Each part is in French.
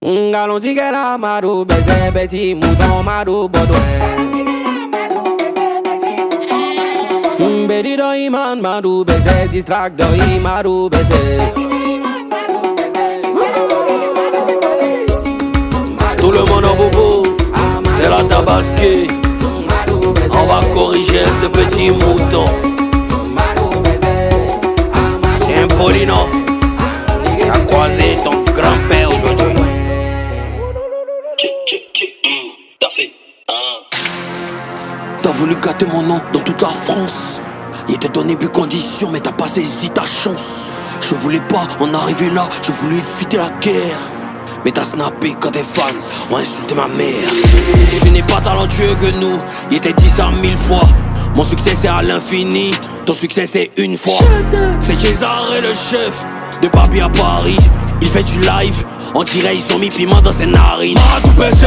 Galon tigela marou, baiser petit mouton marou Baudouin. Bedi do iman marou, baiser distract do imarou baiser. Tout le monde en bobo, c'est la tabasquée. On va corriger ce petit mouton. C'est un Paulino qui a croisé ton grand-père aujourd'hui. T'as voulu gâter mon nom dans toute la France. Il t'a donné plus conditions mais t'as pas saisi ta chance. Je voulais pas en arriver là, je voulais éviter la guerre. Mais t'as snappé quand tes fans ont insulté ma mère. Tu n'es pas talentueux que nous, il était dit ça 1000 fois. Mon succès c'est à l'infini, ton succès c'est une fois. C'est Césaré le chef de Papi à Paris. Il fait du live, on dirait ils ont mis piment dans ses narines. Madou PC,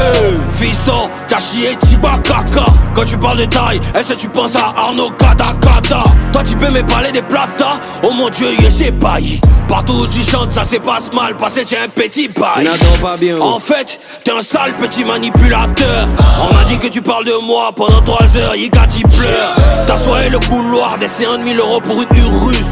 fiston, t'as chié Tiba Kaka. Quand tu parles de taille, est-ce que tu penses à Arnaud Kadakada? Toi tu peux me parler des plata, oh mon dieu il s'est bailli. Partout où tu chantes ça se passe mal, parce que tu es un petit bail. Pas bien. En fait, t'es un sale petit manipulateur. On m'a dit que tu parles de moi pendant 3 heures, Yikati pleure. T'as soigné le couloir des 50 000 € pour une Urus.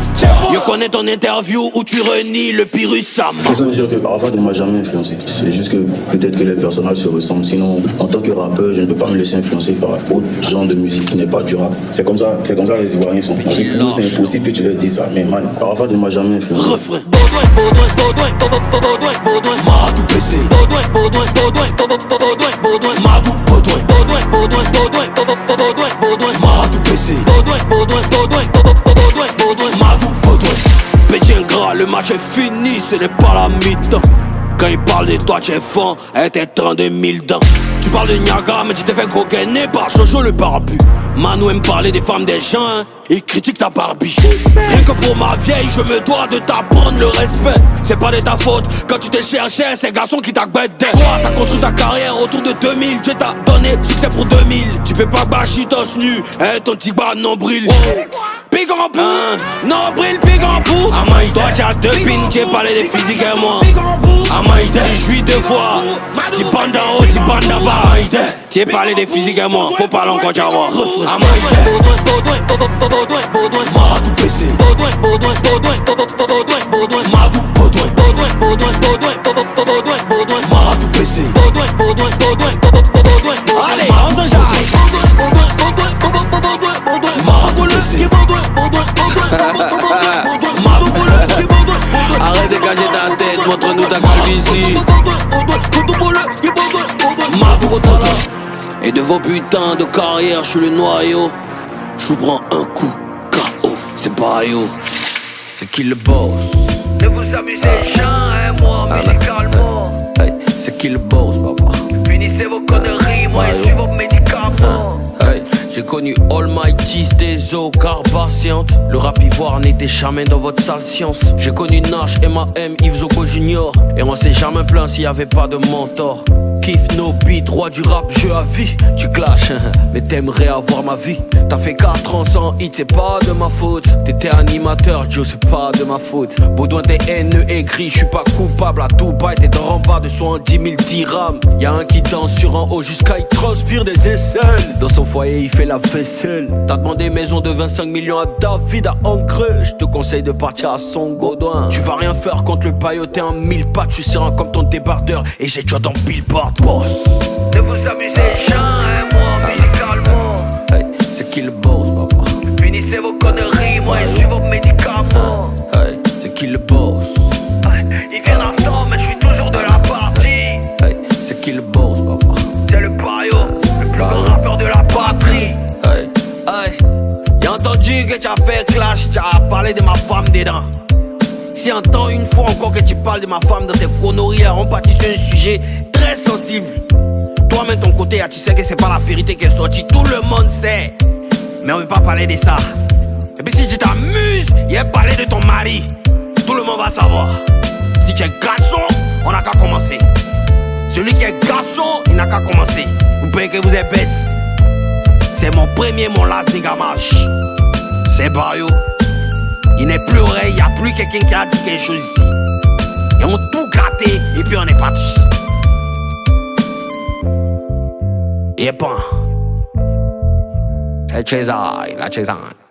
Je connais ton interview où tu renies le Pyrrhus Sam. Ça veut dire que Arafat ne m'a jamais influencé. C'est juste que peut-être que les personnages se ressemblent. Sinon, en tant que rappeur, je ne peux pas me laisser influencer par autre genre de musique qui n'est pas du rap. C'est comme ça les Ivoiriens sont. Pour nous, c'est impossible que tu leur dises ça. Mais man, Arafat ne m'a jamais influencé. Refrain. Baudouin, Madou PC. Baudouin, Madou, Madou PC. Madou, Petit ingrat, le match est fini, ce n'est pas la mi-temps. Quand il parle de toi, tu es fan, et t'es 32 000 dents. Tu parles de Niagara, mais tu t'es fait coquiner par Jojo le barbu. Manu aime parler des femmes des gens, hein. Il critique ta Barbie. Rien que pour ma vieille, je me dois de t'apprendre le respect. C'est pas de ta faute, quand tu t'es cherché, c'est garçon qui t'a guetté. Toi, t'as construit ta carrière autour de 2000. Dieu t'a donné succès pour 2000. Tu peux pas bâcher torse nu, hein, ton petit bas nombril. Pig en bout, nombril, pig en bout. Amaï, toi tu as 2 pins, tu parlé des physiques et moi. Amaï, t'es joué 2 fois. Tu bandes en haut, tu bandes en bas. Amaï, tu parlé des physiques et moi. Faut parler encore d'avoir. Amaï, Baudouin, Madou PC. Baudouin, Madou, Madou PC. Allez, on s'enjaille. Madou PC. Arrête de cacher ta tête, montre-nous ta calvitie. Et de vos putains de carrière, je suis le noyau. Je vous prends un coup, KO, c'est Bayo. C'est qui le boss? Ne vous amusez jamais, moi, musicalement. Hey, c'est qui le boss, papa? Finissez vos conneries, moi, je suis vos médicaments. Hey, j'ai connu Almighty, des eaux carbatientes. Le rap ivoire n'était jamais dans votre sale science. J'ai connu Nash, M.A.M, Yves Zogo Junior. Et on s'est jamais plaint s'il y avait pas de mentor. Kiff no beat, roi du rap, jeu à vie. Tu clashes, mais t'aimerais avoir ma vie. T'as fait 4 ans sans hit, c'est pas de ma faute. T'étais animateur, Joe, c'est pas de ma faute. Baudouin, t'es haineux et gris, je suis pas coupable à tout bail. T'es dans remparts de 70 000 dirhams. Y'a un qui danse sur un haut jusqu'à il transpire des aisselles. Dans son foyer, il fait la vaisselle. T'as demandé maison de 25 millions à David à Ancré. Je te conseille de partir à Songo. Tu vas rien faire contre le baillot, t'es un 1000 pattes. Je suis serein comme ton débardeur et j'ai déjà dans Billboard. Boss. Ne vous amusez jamais, moi, musicalement. Hey, c'est qui le boss, papa? Finissez vos conneries, moi, je suis vos médicaments. Hey, c'est qui le boss? Il vient ensemble, mais je suis toujours de la partie. Hey, c'est qui le boss, papa? C'est le Bayo, le plus grand rappeur de la patrie. Hey, hey, j'ai entendu que tu as fait clash, tu as parlé de ma femme dedans. Si entends une fois encore que tu parles de ma femme dans tes conneries, là, on partit sur un sujet très sensible. Toi-même, ton côté, tu sais que c'est pas la vérité qui est sortie. Tout le monde sait. Mais on veut pas parler de ça. Et puis si tu t'amuses, il a parlé de ton mari. Tout le monde va savoir. Si tu es garçon, on n'a qu'à commencer. Celui qui est garçon, il n'a qu'à commencer. Vous pensez que vous êtes bête? C'est mon premier, mon last niggamage. C'est Bayo. Il n'est plus oreille, il n'y a plus quelqu'un qui a dit quelque chose ici. Ils ont tout gratté et puis on est parti. Yep. La Cesai.